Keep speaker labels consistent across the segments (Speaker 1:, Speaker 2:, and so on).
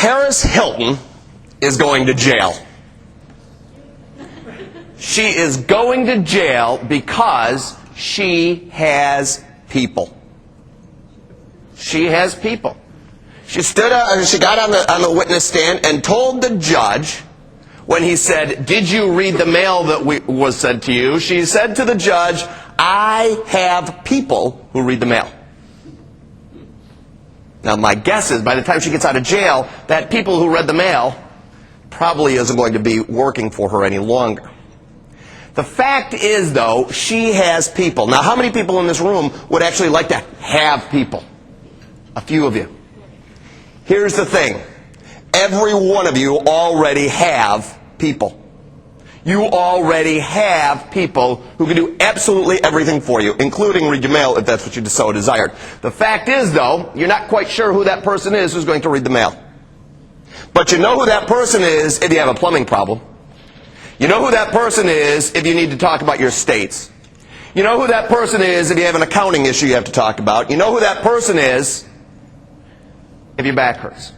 Speaker 1: Paris Hilton is going to jail. She is going to jail because she has people. She has people. She got on the witness stand and told the judge, when he said, "Did you read the mail that was sent to you?" She said to the judge, "I have people who read the mail." Now my guess is by the time she gets out of jail, that people who read the mail probably isn't going to be working for her any longer. The fact is, though, she has people. Now, how many people in this room would actually like to have people? A few of you. Here's the thing. Every one of you already have people. You already have people who can do absolutely everything for you, including read your mail if that's what you so desired. The fact is, though, you're not quite sure who that person is who's going to read the mail. But you know who that person is if you have a plumbing problem. You know who that person is if you need to talk about your states. You know who that person is if you have an accounting issue you have to talk about. You know who that person is if your back hurts.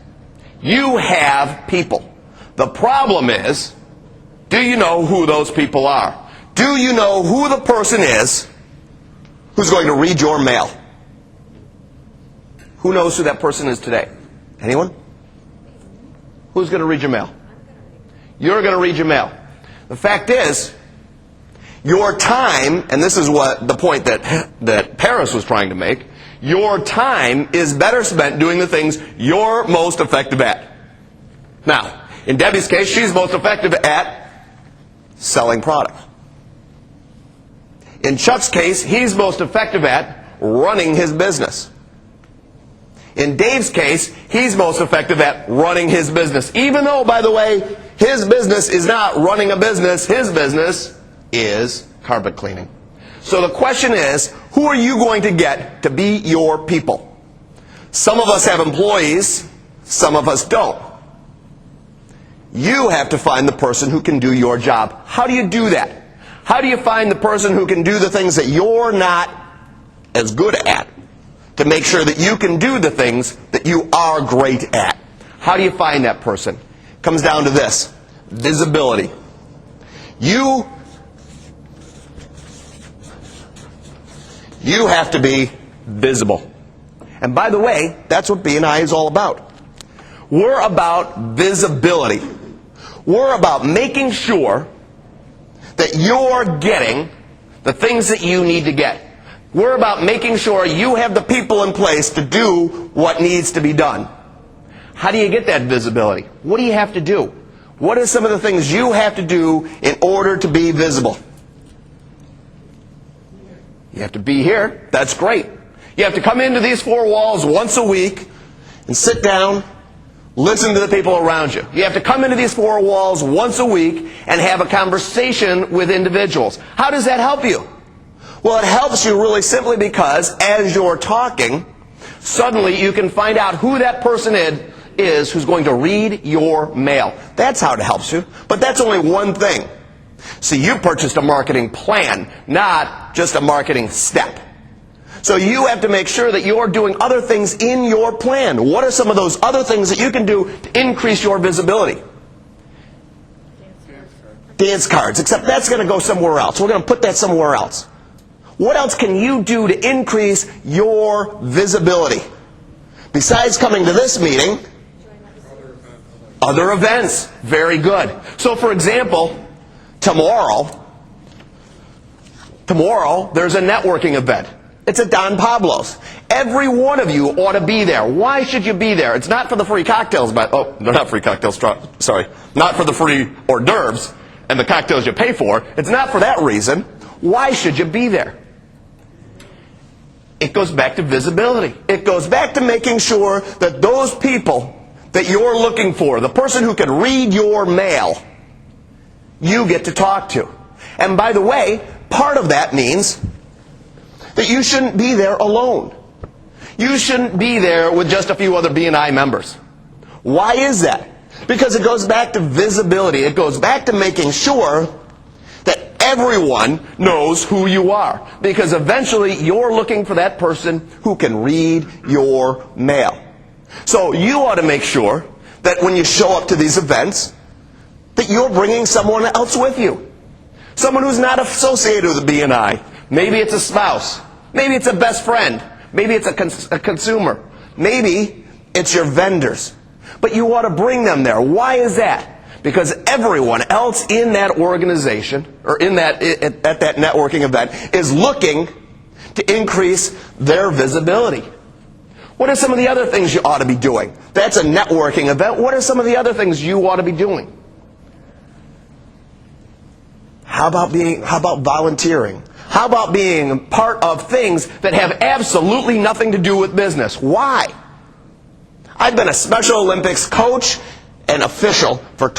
Speaker 1: You have people. The problem is, do you know who those people are? Do you know who the person is who's going to read your mail? Who knows who that person is today? Anyone? Who's going to read your mail? You're going to read your mail. The fact is, your time, and this is what the point that Paris was trying to make, your time is better spent doing the things you're most effective at. Now, in Debbie's case, she's most effective at selling products. In Chuck's case, he's most effective at running his business. In Dave's case, he's most effective at running his business. Even though, by the way, his business is not running a business, his business is carpet cleaning. So the question is, who are you going to get to be your people? Some of us have employees, some of us don't. You have to find the person who can do your job. How do you do that? How do you find the person who can do the things that you're not as good at, to make sure that you can do the things that you are great at? How do you find that person? It comes down to this: visibility. You have to be visible. And by the way, that's what B&I is all about. We're about visibility. We're about making sure that you're getting the things that you need to get. We're about making sure you have the people in place to do what needs to be done. How do you get that visibility? What do you have to do? What are some of the things you have to do in order to be visible? You have to be here. That's great. You have to come into these four walls once a week and sit down, listen to the people around you. You have to come into these four walls once a week and have a conversation with individuals. How does that help you? Well, it helps you really simply because as you're talking, suddenly you can find out who that person is who's going to read your mail. That's how it helps you. But that's only one thing. See, you purchased a marketing plan, not just a marketing step. So you have to make sure that you're doing other things in your plan. What are some of those other things that you can do to increase your visibility? Dance cards, except that's going to go somewhere else. We're going to put that somewhere else. What else can you do to increase your visibility? Besides coming to this meeting, other events. Very good. So for example, tomorrow there's a networking event. It's at Don Pablo's. Every one of you ought to be there. Why should you be there? It's not for the free cocktails, but they're not free cocktails, sorry. Not for the free hors d'oeuvres and the cocktails you pay for. It's not for that reason. Why should you be there? It goes back to visibility. It goes back to making sure that those people that you're looking for, the person who can read your mail, you get to talk to. And by the way, part of that means that you shouldn't be there alone. You shouldn't be there with just a few other B&I members. Why is that? Because it goes back to visibility. It goes back to making sure that everyone knows who you are. Because eventually you're looking for that person who can read your mail. So you ought to make sure that when you show up to these events, that you're bringing someone else with you. Someone who's not associated with the B&I. Maybe it's a spouse. Maybe it's a best friend. Maybe it's a consumer. Maybe it's your vendors. But you ought to bring them there. Why is that? Because everyone else in that organization, or at that networking event, is looking to increase their visibility. What are some of the other things you ought to be doing? That's a networking event. What are some of the other things you ought to be doing? How about volunteering? How about being part of things that have absolutely nothing to do with business? Why? I've been a Special Olympics coach and official for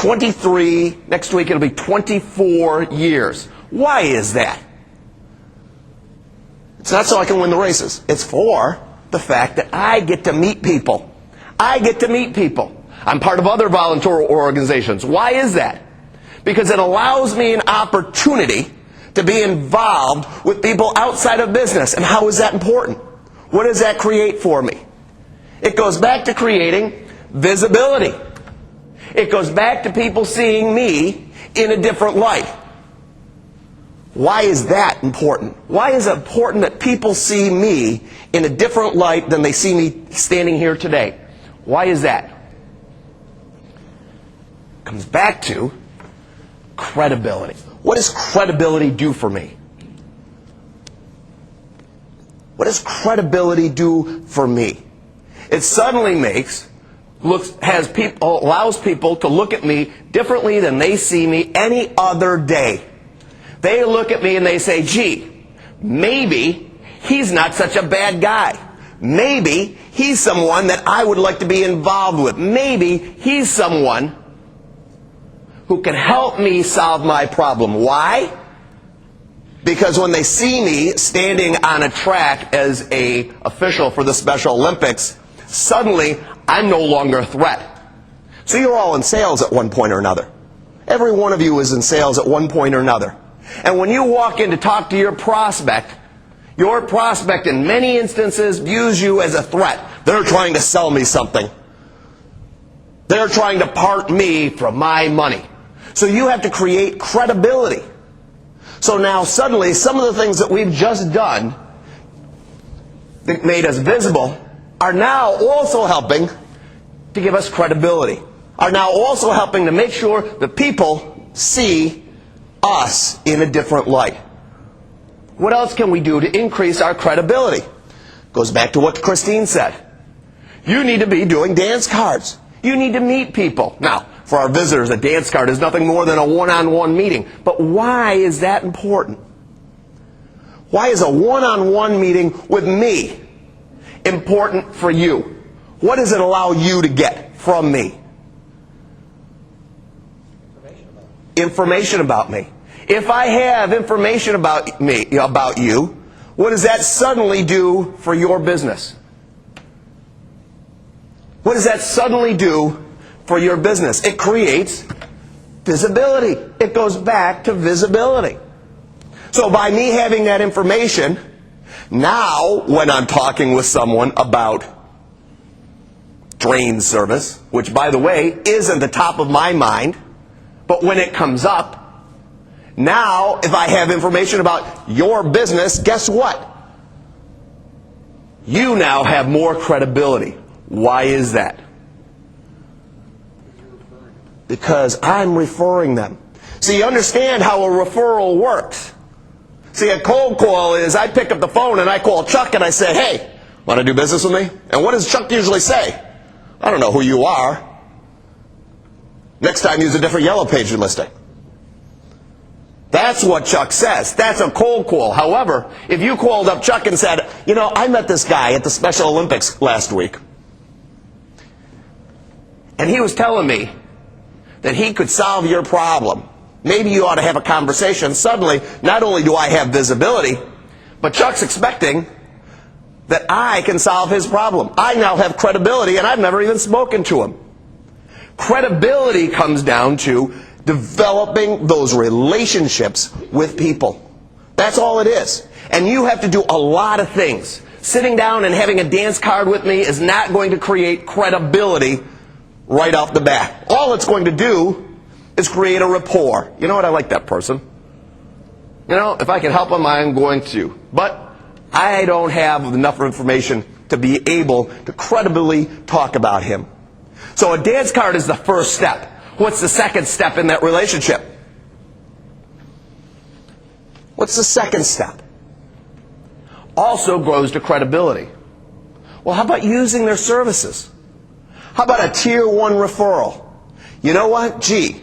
Speaker 1: next week it'll be 24 years. Why is that? It's not so I can win the races. It's for the fact that I get to meet people. I get to meet people. I'm part of other volunteer organizations. Why is that? Because it allows me an opportunity to be involved with people outside of business. And how is that important? What does that create for me? It goes back to creating visibility. It goes back to people seeing me in a different light. Why is that important? Why is it important that people see me in a different light than they see me standing here today? Why is that? It comes back to credibility. What does credibility do for me? What does credibility do for me? It suddenly allows people to look at me differently than they see me any other day. They look at me and they say, gee, maybe he's not such a bad guy. Maybe he's someone that I would like to be involved with. Maybe he's someone who can help me solve my problem. Why? Because when they see me standing on a track as an official for the Special Olympics, suddenly I'm no longer a threat. So you're all in sales at one point or another. Every one of you is in sales at one point or another. And when you walk in to talk to your prospect in many instances views you as a threat. They're trying to sell me something. They're trying to part me from my money. So you have to create credibility. So now suddenly some of the things that we've just done that made us visible are now also helping to give us credibility. Are now also helping to make sure that people see us in a different light. What else can we do to increase our credibility? Goes back to what Christine said. You need to be doing dance cards. You need to meet people. Now, for our visitors, a dance card is nothing more than a one-on-one meeting. But why is that important? Why is a one-on-one meeting with me important for you? What does it allow you to get from me? Information about me. If I have information about you, what does that suddenly do for your business? What does that suddenly do for your business? It creates visibility. It goes back to visibility. So by me having that information, now when I'm talking with someone about drain service, which by the way isn't the top of my mind, but when it comes up, now if I have information about your business, guess what? You now have more credibility. Why is that? Because I'm referring them. So you understand how a referral works. See, a cold call is I pick up the phone and I call Chuck and I say, hey, want to do business with me? And what does Chuck usually say? I don't know who you are. Next time use a different yellow page listing. That's what Chuck says. That's a cold call. However, if you called up Chuck and said, you know, I met this guy at the Special Olympics last week, and he was telling me that he could solve your problem. Maybe you ought to have a conversation. Suddenly, not only do I have visibility, but Chuck's expecting that I can solve his problem. I now have credibility, and I've never even spoken to him. Credibility comes down to developing those relationships with people. That's all it is. And you have to do a lot of things. Sitting down and having a dance card with me is not going to create credibility right off the bat. All it's going to do is create a rapport. You know what? I like that person. You know, if I can help them, I'm going to. But I don't have enough information to be able to credibly talk about him. So a dance card is the first step. What's the second step in that relationship? What's the second step? Also grows to credibility. Well, how about using their services? How about a tier 1 referral? You know what? Gee,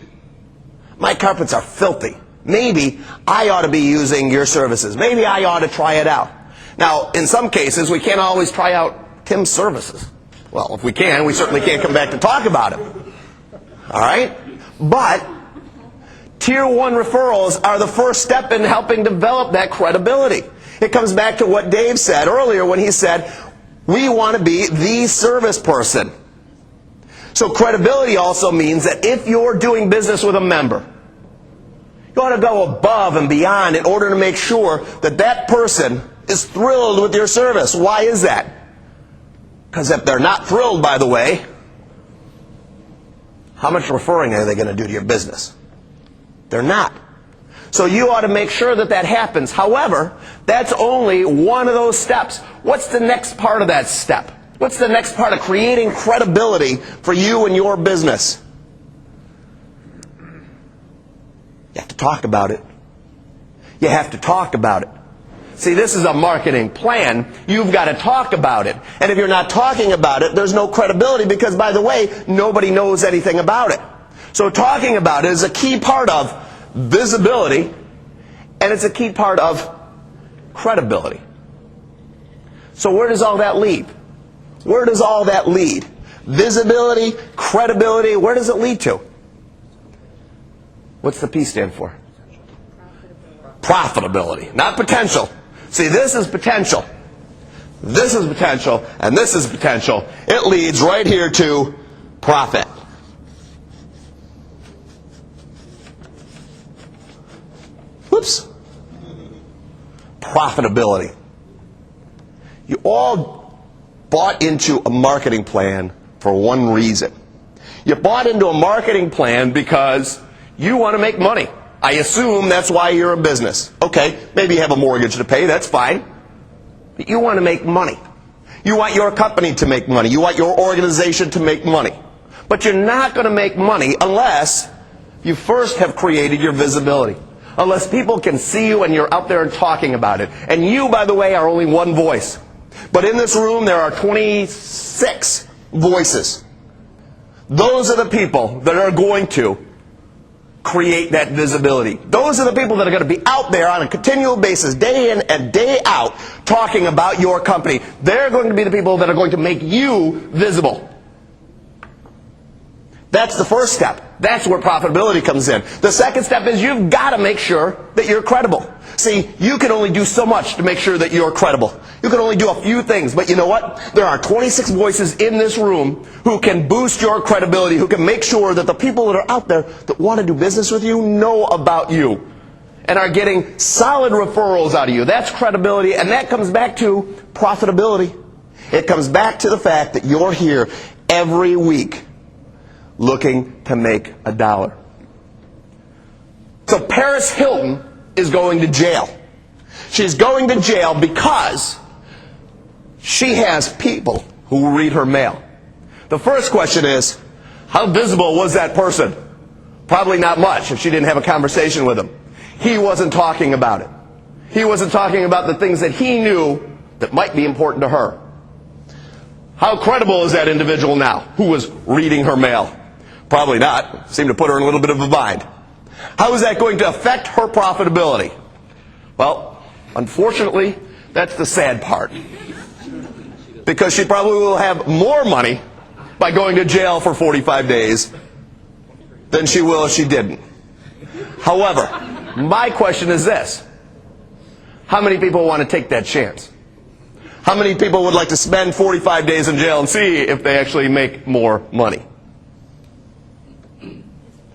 Speaker 1: my carpets are filthy. Maybe I ought to be using your services. Maybe I ought to try it out. Now, in some cases, we can't always try out Tim's services. Well, if we can, we certainly can't come back to talk about it. All right? But tier 1 referrals are the first step in helping develop that credibility. It comes back to what Dave said earlier when he said, we want to be the service person. So credibility also means that if you're doing business with a member, you ought to go above and beyond in order to make sure that that person is thrilled with your service. Why is that? Because if they're not thrilled, by the way, how much referring are they going to do to your business? They're not. So you ought to make sure that that happens. However, that's only one of those steps. What's the next part of that step? What's the next part of creating credibility for you and your business? You have to talk about it. You have to talk about it. See, this is a marketing plan. You've got to talk about it. And if you're not talking about it, there's no credibility because, by the way, nobody knows anything about it. So talking about it is a key part of visibility, and it's a key part of credibility. So where does all that lead? Where does all that lead? Visibility, credibility, where does it lead to? What's the P stand for? Profitability, not potential. See, this is potential. This is potential, and this is potential. It leads right here to profit. Whoops. Profitability. You all bought into a marketing plan for one reason. You bought into a marketing plan because you want to make money. I assume that's why you're in business. Okay, maybe you have a mortgage to pay, that's fine. But you want to make money. You want your company to make money. You want your organization to make money. But you're not going to make money unless you first have created your visibility. Unless people can see you and you're out there and talking about it. And you, by the way, are only one voice. But in this room there are 26 voices. Those are the people that are going to create that visibility. Those are the people that are going to be out there on a continual basis, day in and day out, talking about your company. They're going to be the people that are going to make you visible. That's the first step. That's where profitability comes in. The second step is you've got to make sure that you're credible. See, you can only do so much to make sure that you're credible. You can only do a few things, but you know what? There are 26 voices in this room who can boost your credibility, who can make sure that the people that are out there that want to do business with you know about you and are getting solid referrals out of you. That's credibility, and that comes back to profitability. It comes back to the fact that you're here every week looking to make a dollar. So Paris Hilton is going to jail. She's going to jail because she has people who read her mail. The first question is, how visible was that person? Probably not much if she didn't have a conversation with him. He wasn't talking about it. He wasn't talking about the things that he knew that might be important to her. How credible is that individual now who was reading her mail? Probably not. Seemed to put her in a little bit of a bind. How is that going to affect her profitability? Well, unfortunately, that's the sad part. Because she probably will have more money by going to jail for 45 days than she will if she didn't. However, my question is this. How many people want to take that chance? How many people would like to spend 45 days in jail and see if they actually make more money?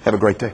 Speaker 1: Have a great day.